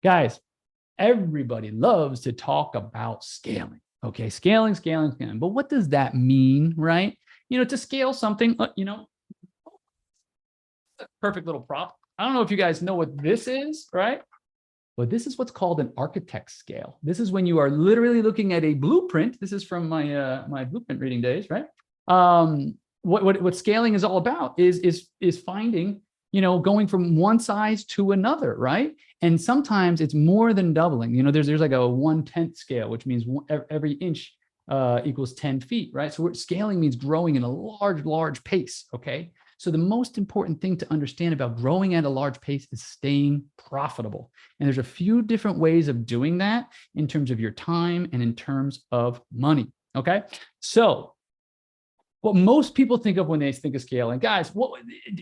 Guys, everybody loves to talk about scaling. Okay, scaling, scaling, scaling. But what does that mean, right? To scale something, perfect little prop. I don't know if you guys know what this is, right? But this is what's called an architect scale. This is when you are literally looking at a blueprint. This is from my blueprint reading days, right? What scaling is all about is finding, going from one size to another, right? And sometimes it's more than doubling. There's like a 1/10 scale, which means every inch equals 10 feet, right? So scaling means growing in a large pace, okay? So the most important thing to understand about growing at a large pace is staying profitable. And there's a few different ways of doing that in terms of your time and in terms of money, okay? So what most people think of when they think of scaling, guys,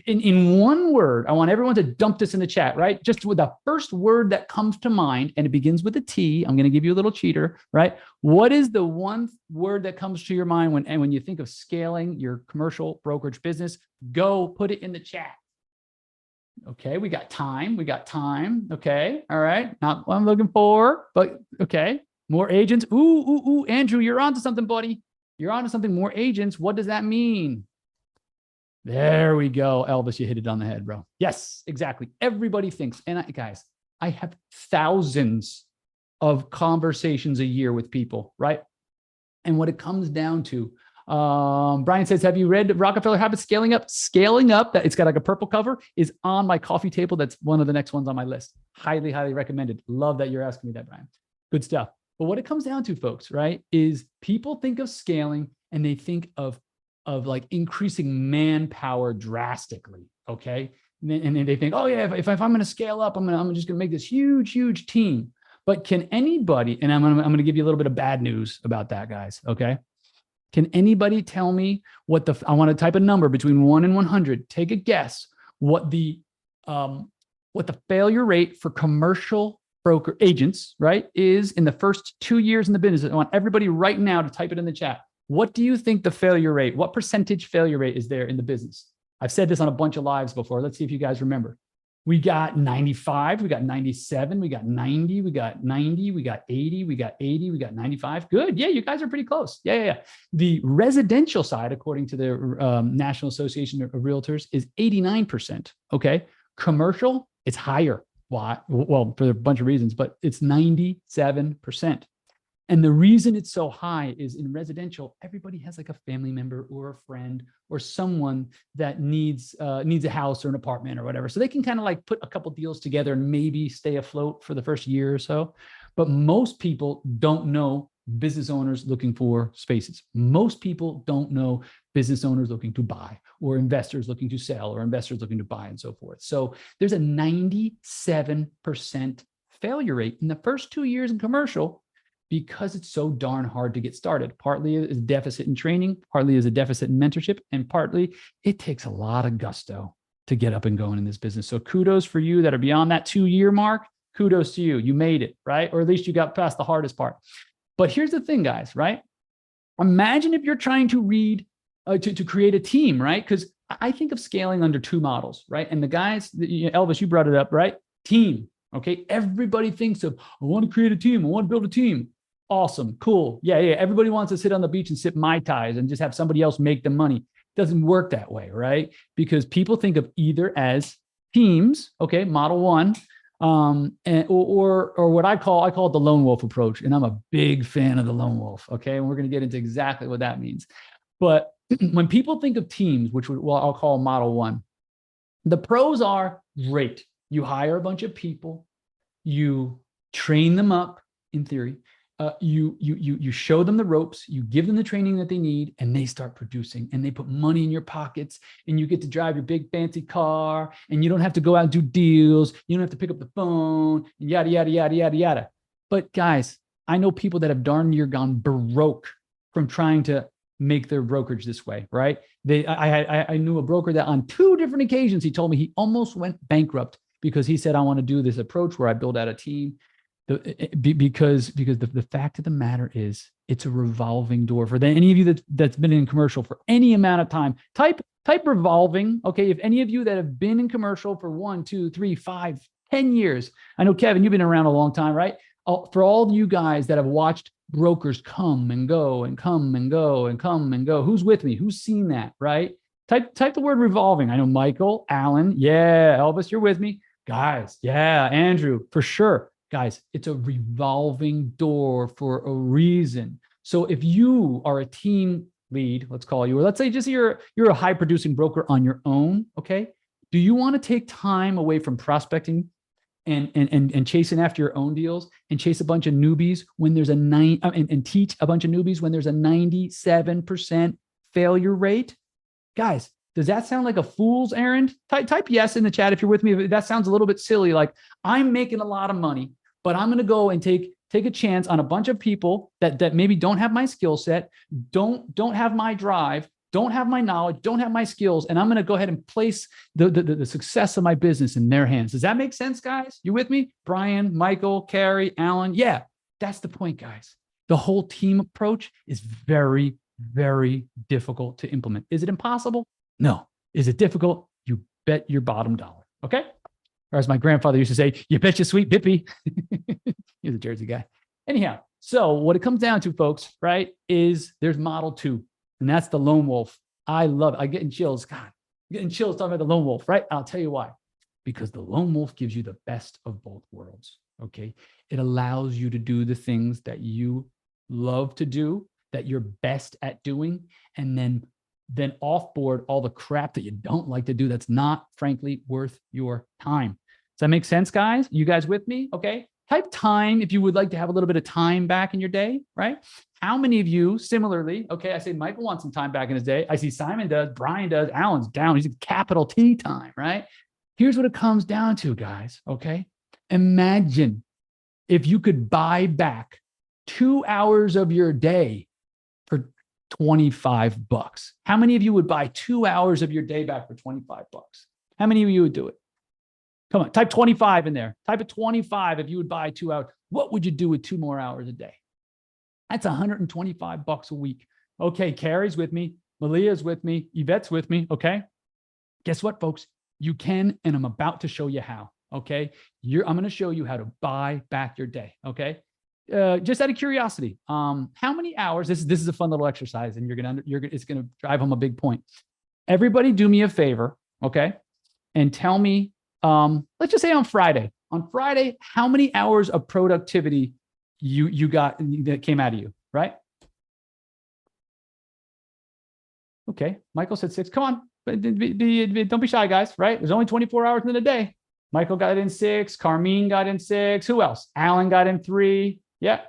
in one word, I want everyone to dump this in the chat, right? Just with the first word that comes to mind, and it begins with a T. I'm going to give you a little cheater, right? What is the one word that comes to your mind when you think of scaling your commercial brokerage business? Go put it in the chat. Okay, we got time. Okay, all right. Not what I'm looking for, but okay. More agents. Ooh, Andrew, you're onto something, buddy. You're onto something. More agents. What does that mean? There we go. Elvis, you hit it on the head, bro. Yes, exactly. Everybody thinks, and guys, I have thousands of conversations a year with people, right? And what it comes down to, Brian says, have you read Rockefeller Habits? Scaling Up, that it's got like a purple cover, is on my coffee table. That's one of the next ones on my list. Highly, highly recommended. Love that you're asking me that, Brian. Good stuff. But what it comes down to, folks, right, is people think of scaling and they think of like increasing manpower drastically, okay? And they think, oh yeah, if I'm going to scale up, I'm just going to make this huge team. But can anybody, and I'm going to give you a little bit of bad news about that, guys, okay? Can anybody tell me I want to type a number between 1 and 100. Take a guess what the failure rate for commercial broker agents, right, is in the first 2 years in the business. I want everybody right now to type it in the chat. What do you think the failure rate, what percentage failure rate is there in the business? I've said this on a bunch of lives before. Let's see if you guys remember. We got 95, we got 97, we got 90, we got 90, we got 80, we got 80, we got 95. Good. Yeah, you guys are pretty close. Yeah. The residential side, according to the National Association of Realtors, is 89%. Okay. Commercial, it's higher. Why? Well, for a bunch of reasons, but it's 97%. And the reason it's so high is in residential, everybody has like a family member or a friend or someone that needs a house or an apartment or whatever. So they can kind of like put a couple deals together and maybe stay afloat for the first year or so. But most people don't know business owners looking for spaces. Most people don't know business owners looking to buy, or investors looking to sell, or investors looking to buy, and so forth. So there's a 97% failure rate in the first 2 years in commercial, because it's so darn hard to get started. Partly is a deficit in training, partly is a deficit in mentorship, and partly it takes a lot of gusto to get up and going in this business. So kudos for you that are beyond that 2-year mark. Kudos to you. You made it, right? Or at least you got past the hardest part. But here's the thing, guys, right? Imagine if you're trying to to create a team, right? Because I think of scaling under 2 models, right? And the guys, Elvis, you brought it up, right? Team, okay? Everybody thinks of, I want to create a team. I want to build a team. Awesome, cool. Yeah. Everybody wants to sit on the beach and sip Mai Tais and just have somebody else make the money. It doesn't work that way, right? Because people think of either as teams, okay, model 1, or what I call it the lone wolf approach. And I'm a big fan of the lone wolf, okay? And we're going to get into exactly what that means. But when people think of teams, which I'll call model 1, the pros are great. You hire a bunch of people, you train them up in theory, you show them the ropes, you give them the training that they need, and they start producing, and they put money in your pockets, and you get to drive your big fancy car, and you don't have to go out and do deals. You don't have to pick up the phone, and yada, yada, yada, yada, yada. But guys, I know people that have darn near gone baroque from trying to make their brokerage this way, right? I knew a broker that on 2 different occasions, he told me he almost went bankrupt because he said, I want to do this approach where I build out a team. Because the fact of the matter is, it's a revolving door. For any of you that's been in commercial for any amount of time, type revolving. Okay, if any of you that have been in commercial for 1, 2, 3, 5, 10 years. I know, Kevin, you've been around a long time, right? For all you guys that have watched brokers come and go and come and go and come and go, who's with me? Who's seen that, right? Type the word revolving. I know Michael, Alan. Yeah, Elvis, you're with me. Guys, yeah, Andrew, for sure. Guys, it's a revolving door for a reason. So if you are a team lead, let's call you, or let's say just you're a high producing broker on your own, okay? Do you want to take time away from prospecting and chasing after your own deals and chase a bunch of newbies when there's and teach a bunch of newbies when there's a 97% failure rate? Guys, does that sound like a fool's errand? Type yes in the chat if you're with me. If that sounds a little bit silly, like I'm making a lot of money, but I'm going to go and take a chance on a bunch of people that maybe don't have my skill set, don't have my drive, don't have my knowledge, don't have my skills, and I'm going to go ahead and place the success of my business in their hands. Does that make sense, guys? You with me? Brian, Michael, Carrie, Alan. Yeah, that's the point, guys. The whole team approach is very, very difficult to implement. Is it impossible? No. Is it difficult? You bet your bottom dollar. Okay? Or as my grandfather used to say, you bet your sweet bippy. He's a Jersey guy. Anyhow, so what it comes down to, folks, right, is there's model 2, and that's the lone wolf. I love it. I'm getting chills. God, I'm getting chills talking about the lone wolf, right? I'll tell you why. Because the lone wolf gives you the best of both worlds, okay? It allows you to do the things that you love to do, that you're best at doing, and then offboard all the crap that you don't like to do that's not, frankly, worth your time. Does that make sense, guys? You guys with me? Okay. Type time if you would like to have a little bit of time back in your day, right? How many of you, similarly, okay, I say Michael wants some time back in his day. I see Simon does, Brian does, Alan's down. He's a capital T time, right? Here's what it comes down to, guys, okay? Imagine if you could buy back 2 hours of your day for $25. How many of you would buy 2 hours of your day back for $25? How many of you would do it? Come on, type 25 in there. Type it 25 if you would buy 2 hours. What would you do with 2 more hours a day? That's $125 a week. Okay, Carrie's with me. Malia's with me. Yvette's with me, okay? Guess what, folks? You can, and I'm about to show you how, okay? I'm going to show you how to buy back your day, okay? Just out of curiosity, how many hours? This is a fun little exercise, and it's gonna drive home a big point. Everybody, do me a favor, okay, and tell me. Let's just say on Friday. On Friday, how many hours of productivity you got that came out of you, right? Okay, Michael said 6. Come on, don't be shy, guys. Right? There's only 24 hours in a day. Michael got in 6. Carmine got in 6. Who else? Alan got in 3. Yeah.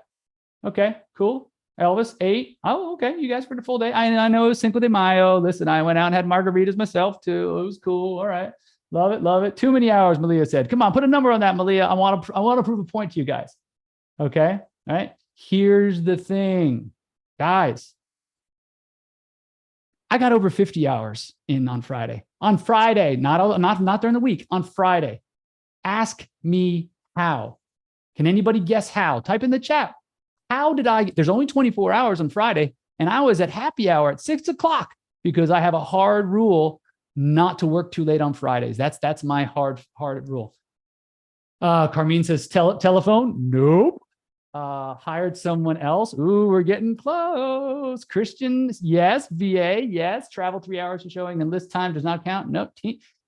Okay, cool. Elvis, 8. Oh, okay. You guys for the full day. I know it was Cinco de Mayo. Listen, I went out and had margaritas myself too. It was cool. All right. Love it. Love it. Too many hours, Malia said. Come on, put a number on that, Malia. I want to prove a point to you guys. Okay. All right. Here's the thing, guys. I got over 50 hours in on Friday. On Friday, not during the week, on Friday. Ask me how. Can anybody guess how? Type in the chat. How did there's only 24 hours on Friday, and I was at happy hour at 6 o'clock because I have a hard rule not to work too late on Fridays. That's my hard rule. Carmine says telephone. Nope. Hired someone else. Ooh, we're getting close. Christian, yes. VA, yes. Travel 3 hours to showing and list time does not count. Nope.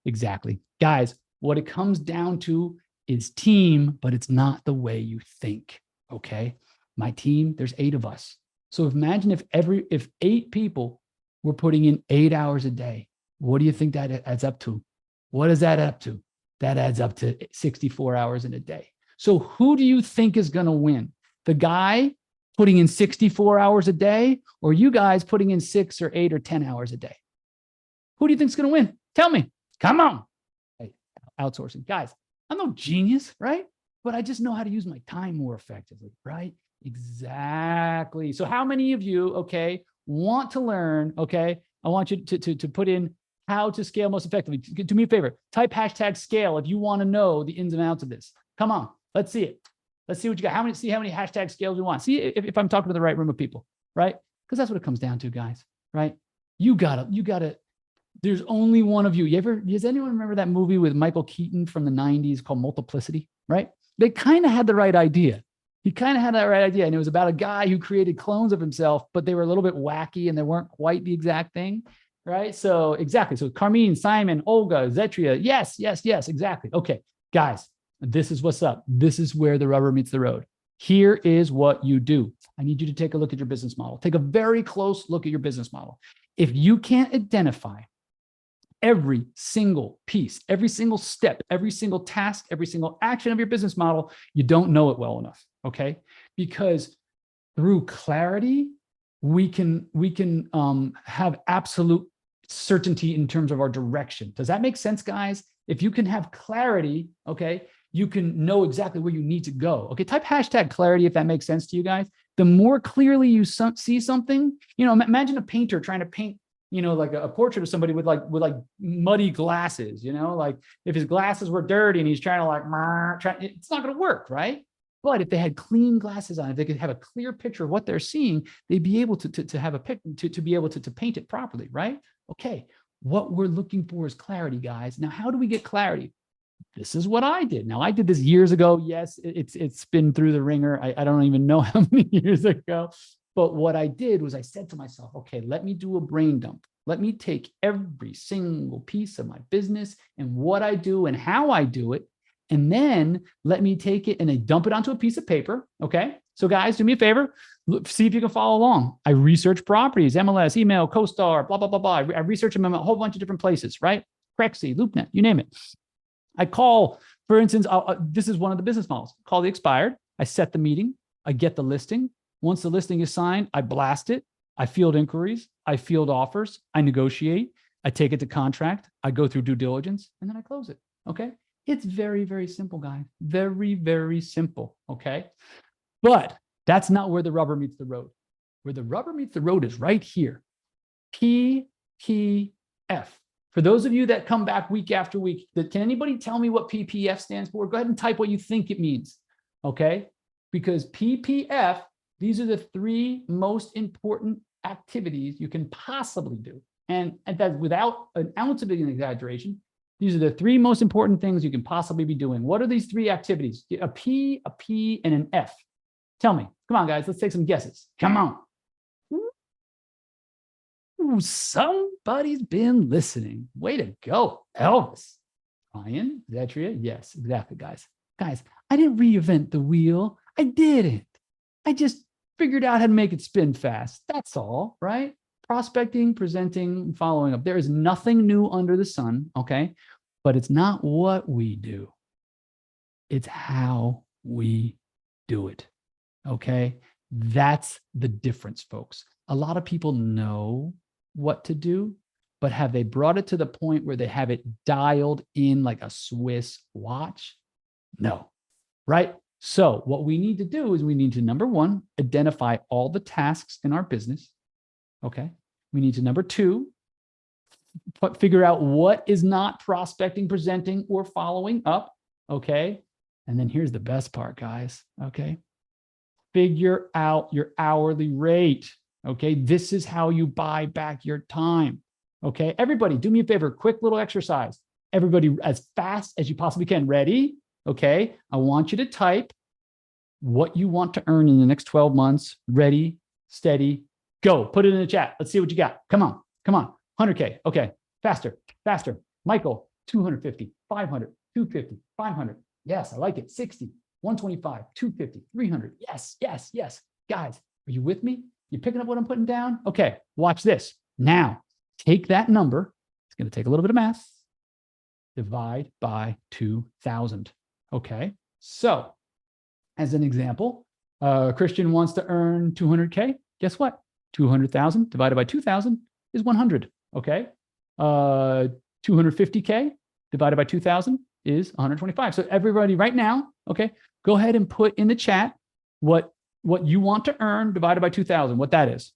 Exactly. Guys, what it comes down to is team, but it's not the way you think. Okay. My team, there's 8 of us. So imagine if 8 people were putting in 8 hours a day, what do you think that adds up to? What does that add up to? That adds up to 64 hours in a day. So who do you think is going to win? The guy putting in 64 hours a day, or you guys putting in 6 or 8 or 10 hours a day? Who do you think is going to win? Tell me. Come on. Hey, outsourcing. Guys, I'm no genius, right? But I just know how to use my time more effectively, right? Exactly. So how many of you, okay, want to learn, okay? I want you to put in how to scale most effectively. Do me a favor. Type hashtag scale if you want to know the ins and outs of this. Come on. Let's see it. Let's see what you got. See how many hashtag scales we want. See if I'm talking to the right room of people, right? Because that's what it comes down to, guys, right? You gotta There's only one of you. Does anyone remember that movie with Michael Keaton from the 90s called Multiplicity, right? They kind of had the right idea. He kind of had that right idea. And it was about a guy who created clones of himself, but they were a little bit wacky and they weren't quite the exact thing, right? So exactly. So Carmine, Simon, Olga, Zetria. Yes, yes, yes, exactly. Okay, guys, this is what's up. This is where the rubber meets the road. Here is what you do. I need you to take a look at your business model. Take a very close look at your business model. If you can't identify every single piece, every single step, every single task, every single action of your business model, you don't know it well enough, okay? Because through clarity, we can have absolute certainty in terms of our direction. Does that make sense, guys? If you can have clarity, okay, you can know exactly where you need to go. Okay, type hashtag clarity if that makes sense to you guys. The more clearly you see something, imagine a painter trying to paint, like a portrait of somebody with like muddy glasses, like if his glasses were dirty and he's trying to it's not going to work, right? But if they had clean glasses on, if they could have a clear picture of what they're seeing, they'd be able to have a pic to be able to paint it properly, right? Okay, what we're looking for is clarity, guys. Now, how do we get clarity? This is what I did. Now, I did this years ago. Yes, it's been through the ringer. I don't even know how many years ago. But what I did was I said to myself, okay, let me do a brain dump. Let me take every single piece of my business and what I do and how I do it. And then let me take it and I dump it onto a piece of paper. Okay. So guys, do me a favor. Look, see if you can follow along. I research properties, MLS, email, CoStar, blah, blah, blah, blah. I research them in a whole bunch of different places, right? Crexy, LoopNet, you name it. I call, for instance, this is one of the business models. Call the expired. I set the meeting. I get the listing. Once the listing is signed, I blast it. I field inquiries. I field offers. I negotiate. I take it to contract. I go through due diligence, and then I close it. Okay. It's very, very simple, guys. Very, very simple. Okay. But that's not where the rubber meets the road. Where the rubber meets the road is right here. PPF. For those of you that come back week after week, can anybody tell me what PPF stands for? Go ahead and type what you think it means. Okay. Because PPF, these are the three most important activities you can possibly do. And that without an ounce of an exaggeration, these are the three most important things you can possibly be doing. What are these three activities? A P, and an F. Tell me. Come on, guys. Let's take some guesses. Come on. Ooh, somebody's been listening. Way to go, Elvis. Ryan, Zetria. Yes, exactly, guys. Guys, I didn't reinvent the wheel. I didn't. I just figured out how to make it spin fast. That's all, right? Prospecting, presenting, following up. There is nothing new under the sun, okay? But it's not what we do. It's how we do it, okay? That's the difference, folks. A lot of people know what to do, but have they brought it to the point where they have it dialed in like a Swiss watch? No, right? So what we need to do is we need to, number one, identify all the tasks in our business. Okay. We need to, number two, figure out what is not prospecting, presenting, or following up. Okay. And then here's the best part, guys. Okay. Figure out your hourly rate. Okay. This is how you buy back your time. Okay. Everybody, do me a favor, quick little exercise. Everybody, as fast as you possibly can. Ready? Okay. I want you to type what you want to earn in the next 12 months. Ready, steady, go. Put it in the chat. Let's see what you got. Come on. Come on. 100K. Okay. Faster, faster. Michael, 250, 500, 250, 500. Yes, I like it. 60, 125, 250, 300. Yes, yes, yes. Guys, are you with me? You picking up what I'm putting down? Okay. Watch this. Now, take that number. It's going to take a little bit of math. Divide by 2,000. Okay. So, as an example, Christian wants to earn 200K. Guess what? 200,000 divided by 2,000 is 100. Okay. 250K divided by 2,000 is 125. So everybody right now, okay, go ahead and put in the chat what you want to earn divided by 2,000, what that is.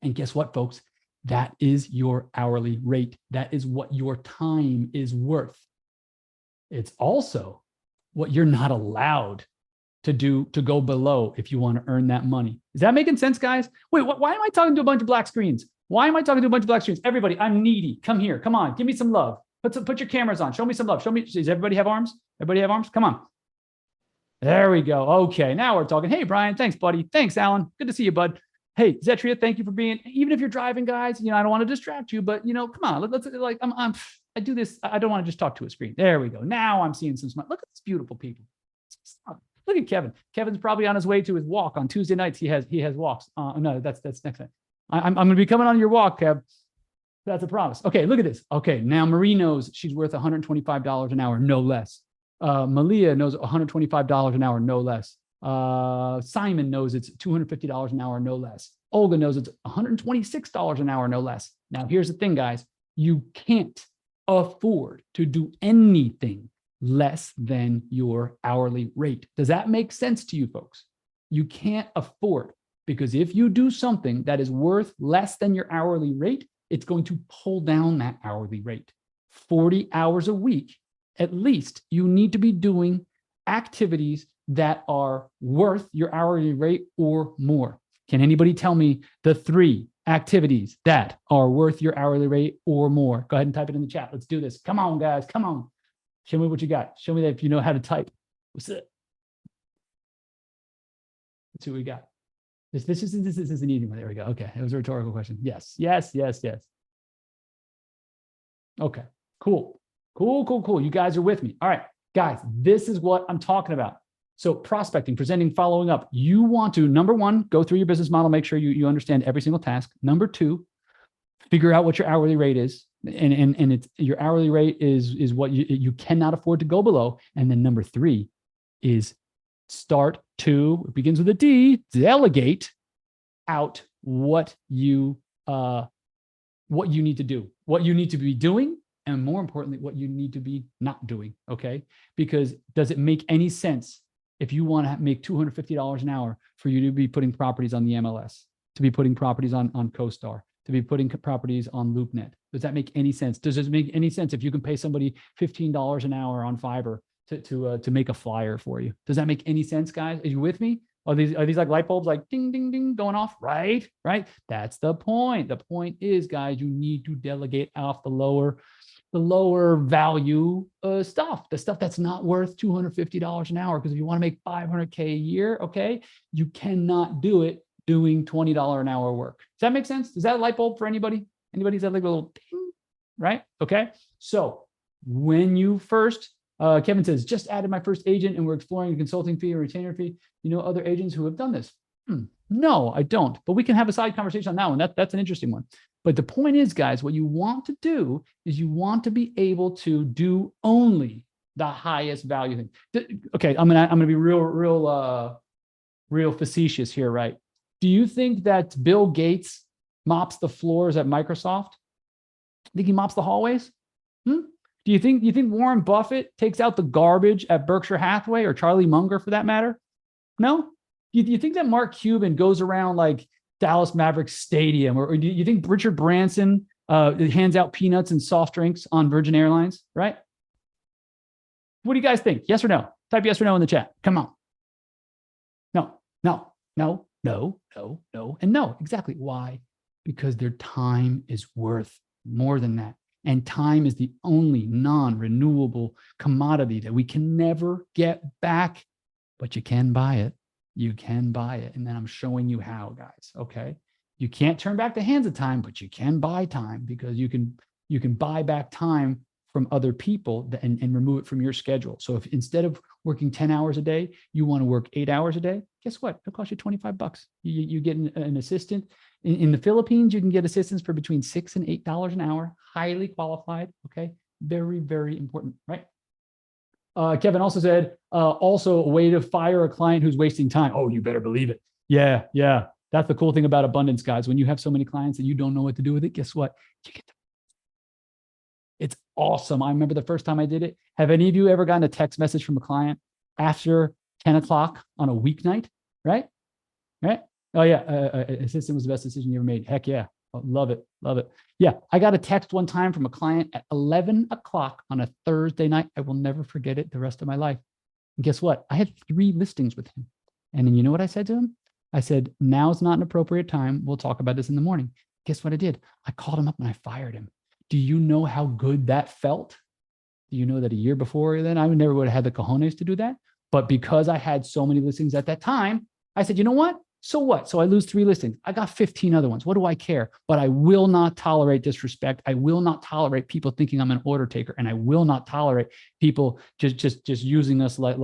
And guess what, folks? That is your hourly rate. That is what your time is worth. It's also what you're not allowed to do, to go below if you want to earn that money. Is that making sense, guys? Wait, why am I talking to a bunch of black screens? Why am I talking to a bunch of black screens? Everybody, I'm needy. Come here. Come on. Give me some love. Put your cameras on. Show me some love. Show me. Does everybody have arms? Everybody have arms? Come on. There we go. Okay. Now we're talking. Hey, Brian. Thanks, buddy. Thanks, Alan. Good to see you, bud. Hey, Zetria, thank you for being, even if you're driving, guys, I don't want to distract you, but come on, let's like, I do this. I don't want to just talk to a screen. There we go. Now I'm seeing some smile. Look at these beautiful people. Look at Kevin. Kevin's probably on his way to his walk on Tuesday nights. He has walks. No, that's next time. I'm going to be coming on your walk, Kev. That's a promise. Okay, look at this. Okay, now Marie knows she's worth $125 an hour, no less. Malia knows $125 an hour, no less. Simon knows it's $250 an hour, no less. Olga knows it's $126 an hour, no less. Now, here's the thing, guys. You can't afford to do anything less than your hourly rate. Does that make sense to you folks? You can't afford, because if you do something that is worth less than your hourly rate, it's going to pull down that hourly rate. 40 hours a week, at least, you need to be doing activities that are worth your hourly rate or more. Can anybody tell me the 3 activities that are worth your hourly rate or more? Go ahead and type it in the chat. Let's do this. Come on, guys. Come on. Show me what you got. Show me that if you know how to type. What's it? Let's see what we got. This is an easy one. There we go. Okay. It was a rhetorical question. Yes. Okay. Cool. You guys are with me. All right, guys, this is what I'm talking about. So prospecting, presenting, following up. You want to, number 1, go through your business model, make sure you understand every single task. Number 2, figure out what your hourly rate is. And it's your hourly rate is what you cannot afford to go below. And then number 3 is start to, it begins with a D, delegate out what you need to do, what you need to be doing, and more importantly, what you need to be not doing, okay? Because does it make any sense if you want to make $250 an hour for you to be putting properties on the MLS, to be putting properties on CoStar, to be putting properties on LoopNet? Does that make any sense? Does it make any sense if you can pay somebody $15 an hour on Fiverr to make a flyer for you? Does that make any sense, guys? Are you with me? Are these like light bulbs, like ding, ding, ding, going off? Right? That's the point. The point is, guys, you need to delegate off the lower value stuff, the stuff that's not worth $250 an hour. Because if you want to make $500K a year, okay, you cannot do it doing $20 an hour work. Does that make sense? Is that a light bulb for anybody? Is that like a little ding? Right? Okay. So when you first, Kevin says, just added my first agent and we're exploring a consulting fee or retainer fee. You know other agents who have done this? No, I don't. But we can have a side conversation on that one. That's an interesting one. But the point is, guys, what you want to do is you want to be able to do only the highest value thing. Okay, I'm gonna be real facetious here, right? Do you think that Bill Gates mops the floors at Microsoft? Think he mops the hallways? Do you think Warren Buffett takes out the garbage at Berkshire Hathaway, or Charlie Munger for that matter? No? Do you think that Mark Cuban goes around like Dallas Mavericks Stadium, or do you think Richard Branson hands out peanuts and soft drinks on Virgin Airlines, right? What do you guys think? Yes or no? Type yes or no in the chat. Come on. No, and no. Exactly. Why? Because their time is worth more than that. And time is the only non-renewable commodity that we can never get back, but you can buy it. You can buy it. And then I'm showing you how, guys. Okay. You can't turn back the hands of time, but you can buy time, because you can buy back time from other people and remove it from your schedule. So if instead of working 10 hours a day, you want to work 8 hours a day, guess what? It'll cost you $25. You get an assistant. In the Philippines, you can get assistants for between $6 and $8 an hour, highly qualified. Okay. Very, very important, right? Kevin also said, also a way to fire a client who's wasting time. Oh, you better believe it. Yeah. That's the cool thing about abundance, guys. When you have so many clients that you don't know what to do with it, guess what? You get It's awesome. I remember the first time I did it. Have any of you ever gotten a text message from a client after 10 o'clock on a weeknight? Right? Oh yeah. Assistant was the best decision you ever made. Heck yeah. Love it. Yeah. I got a text one time from a client at 11 o'clock on a Thursday night. I will never forget it the rest of my life. And guess what? I had 3 listings with him. And then you know what I said to him? I said, now's not an appropriate time. We'll talk about this in the morning. Guess what I did? I called him up and I fired him. Do you know how good that felt? Do you know that a year before then, I never would have had the cojones to do that? But because I had so many listings at that time, I said, you know what? So what? So I lose 3 listings. I got 15 other ones. What do I care? But I will not tolerate disrespect. I will not tolerate people thinking I'm an order taker, and I will not tolerate people just using us like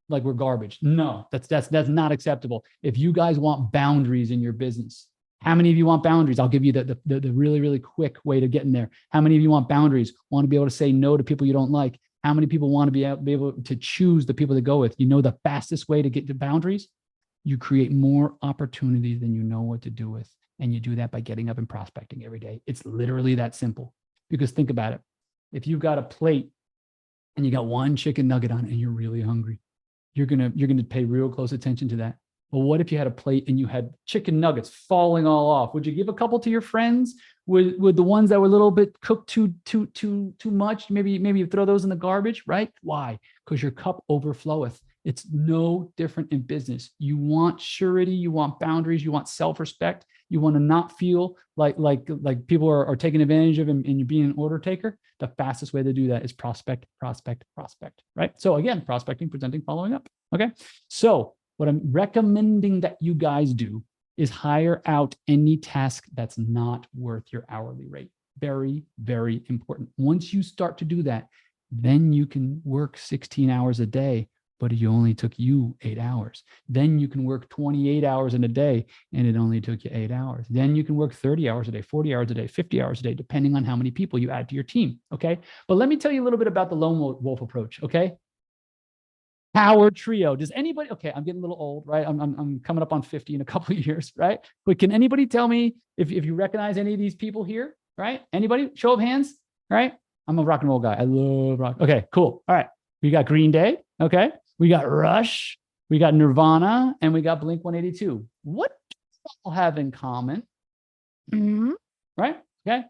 we're garbage. No, that's not acceptable. If you guys want boundaries in your business, how many of you want boundaries? I'll give you the really, really quick way to get in there. How many of you want boundaries? Want to be able to say no to people you don't like? How many people want to be able to choose the people to go with? You know the fastest way to get to boundaries? You create more opportunities than you know what to do with. And you do that by getting up and prospecting every day. It's literally that simple. Because think about it. If you've got a plate and you got one chicken nugget on it and you're really hungry, you're gonna pay real close attention to that. Well, what if you had a plate and you had chicken nuggets falling all off? Would you give a couple to your friends? Would the ones that were a little bit cooked too much? Maybe you throw those in the garbage, right? Why? Because your cup overfloweth. It's no different in business. You want surety, you want boundaries, you want self-respect. You want to not feel like people are taking advantage of and you being an order taker. The fastest way to do that is prospect, right? So again, prospecting, presenting, following up. Okay. So what I'm recommending that you guys do is hire out any task that's not worth your hourly rate. Very, very important. Once you start to do that, then you can work 16 hours a day, but it only took you 8 hours. Then you can work 28 hours in a day and it only took you 8 hours. Then you can work 30 hours a day, 40 hours a day, 50 hours a day, depending on how many people you add to your team. Okay. But let me tell you a little bit about the lone wolf approach. Okay. Power trio. Does anybody, okay, I'm getting a little old, right? I'm coming up on 50 in a couple of years, right? But can anybody tell me if you recognize any of these people here, right? Anybody? Show of hands, right? I'm a rock and roll guy. I love rock. Okay, cool. All right. We got Green Day. Okay. We got Rush. We got Nirvana, and we got Blink 182. What do they all have in common? Right? Okay.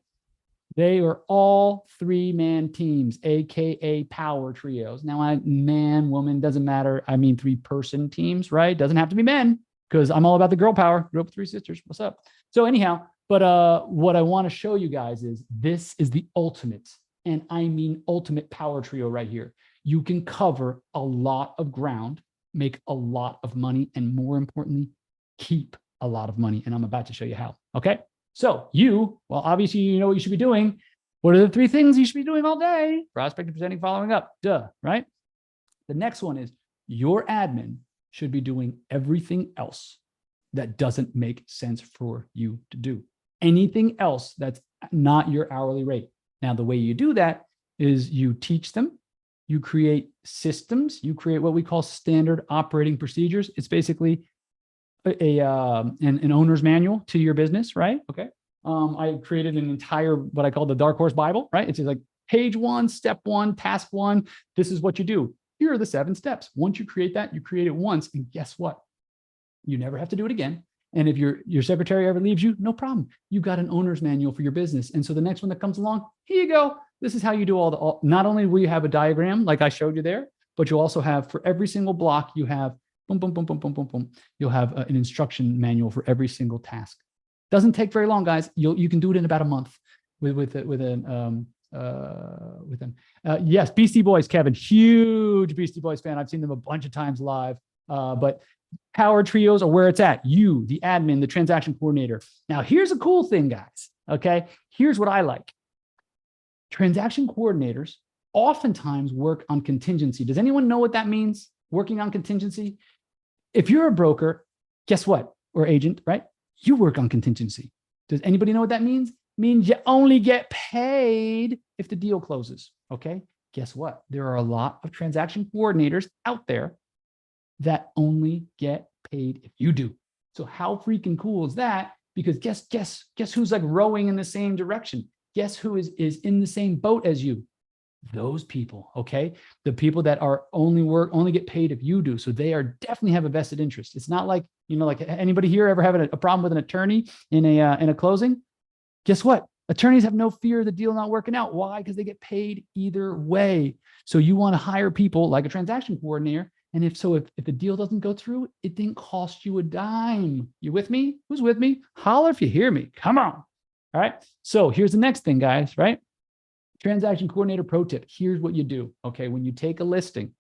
They are all 3-man teams, AKA power trios. Now, man, woman, doesn't matter. I mean, 3-person teams, right? Doesn't have to be men because I'm all about the girl power. Grew up with 3 sisters. What's up? So anyhow, but what I want to show you guys is this is the ultimate, and I mean ultimate power trio right here. You can cover a lot of ground, make a lot of money, and more importantly, keep a lot of money. And I'm about to show you how. Okay. So well, obviously, you know what you should be doing. What are the 3 things you should be doing all day? Prospecting, presenting, following up. Duh, right? The next one is your admin should be doing everything else that doesn't make sense for you to do. Anything else that's not your hourly rate. Now, the way you do that is you teach them, you create systems, you create what we call standard operating procedures. It's basically an owner's manual to your business, right? Okay. I created an entire, what I call the Dark Horse Bible, right? It's like page 1, step 1, task 1. This is what you do. Here are the 7 steps. Once you create that, you create it once, and guess what? You never have to do it again. And if your secretary ever leaves you, no problem. You've got an owner's manual for your business. And so the next one that comes along, here you go. This is how you do not only will you have a diagram like I showed you there, but you'll also have for every single block, you have boom, boom, boom, boom, boom, boom, boom. You'll have an instruction manual for every single task. Doesn't take very long, guys. You can do it in about a month with them. Yes, Beastie Boys, Kevin, huge Beastie Boys fan. I've seen them a bunch of times live. But power trios are where it's at. You, the admin, the transaction coordinator. Now, here's a cool thing, guys. Okay, here's what I like. Transaction coordinators oftentimes work on contingency. Does anyone know what that means? Working on contingency? If you're a broker, guess what? Or agent, right? You work on contingency. Does anybody know what that means? It means you only get paid if the deal closes. Okay. Guess what? There are a lot of transaction coordinators out there that only get paid if you do. So how freaking cool is that? Because guess who's like rowing in the same direction? Guess who is in the same boat as you? Those people, okay? The people that are only get paid if you do. So they are definitely have a vested interest. It's not like, like anybody here ever having a problem with an attorney in a closing? Guess what? Attorneys have no fear of the deal not working out. Why? Because they get paid either way. So you want to hire people like a transaction coordinator And if so, if the deal doesn't go through, it didn't cost you a dime. You with me? Who's with me? Holler if you hear me. Come on. All right. So here's the next thing, guys, right? Transaction coordinator pro tip. Here's what you do. Okay. When you take a listing,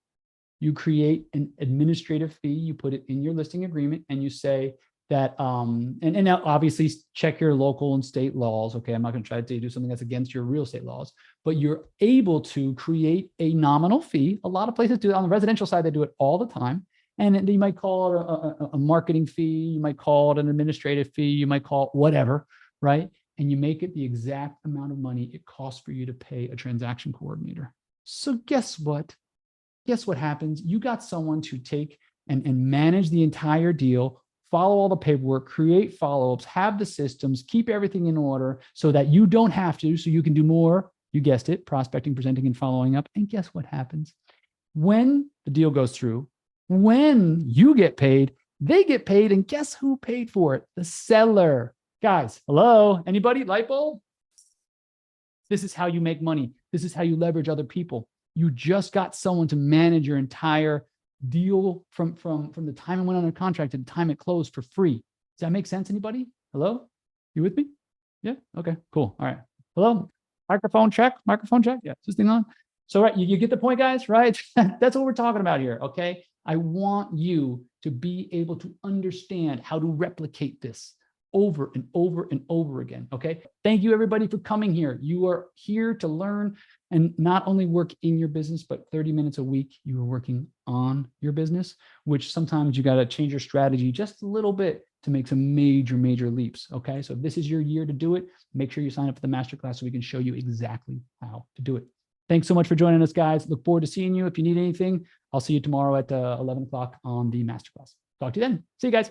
you create an administrative fee, you put it in your listing agreement, and you say that, and now obviously check your local and state laws. Okay. I'm not going to try to do something that's against your real estate laws, but you're able to create a nominal fee. A lot of places do it on the residential side. They do it all the time. And you might call it a marketing fee. You might call it an administrative fee. You might call it whatever, right? And you make it the exact amount of money it costs for you to pay a transaction coordinator. So guess what? Guess what happens? You got someone to take and manage the entire deal, follow all the paperwork, create follow-ups, have the systems, keep everything in order so that you don't have to, so you can do more, you guessed it, prospecting, presenting, and following up. And guess what happens? When the deal goes through, when you get paid, they get paid, and guess who paid for it? The seller. Guys, hello? Anybody? Light bulb? This is how you make money. This is how you leverage other people. You just got someone to manage your entire deal from the time it went under contract to the time it closed for free. Does that make sense? Anybody? Hello? You with me? Yeah. Okay, cool. All right. Hello? Microphone check. Microphone check. Yeah. Is this thing on? So, right. You get the point, guys, right? That's what we're talking about here. Okay. I want you to be able to understand how to replicate this over and over and over again. Okay. Thank you, everybody, for coming here. You are here to learn and not only work in your business, but 30 minutes a week, you are working on your business, which sometimes you got to change your strategy just a little bit to make some major, major leaps. Okay. So if this is your year to do it, make sure you sign up for the masterclass so we can show you exactly how to do it. Thanks so much for joining us, guys. Look forward to seeing you. If you need anything, I'll see you tomorrow at 11 o'clock on the masterclass. Talk to you then. See you guys.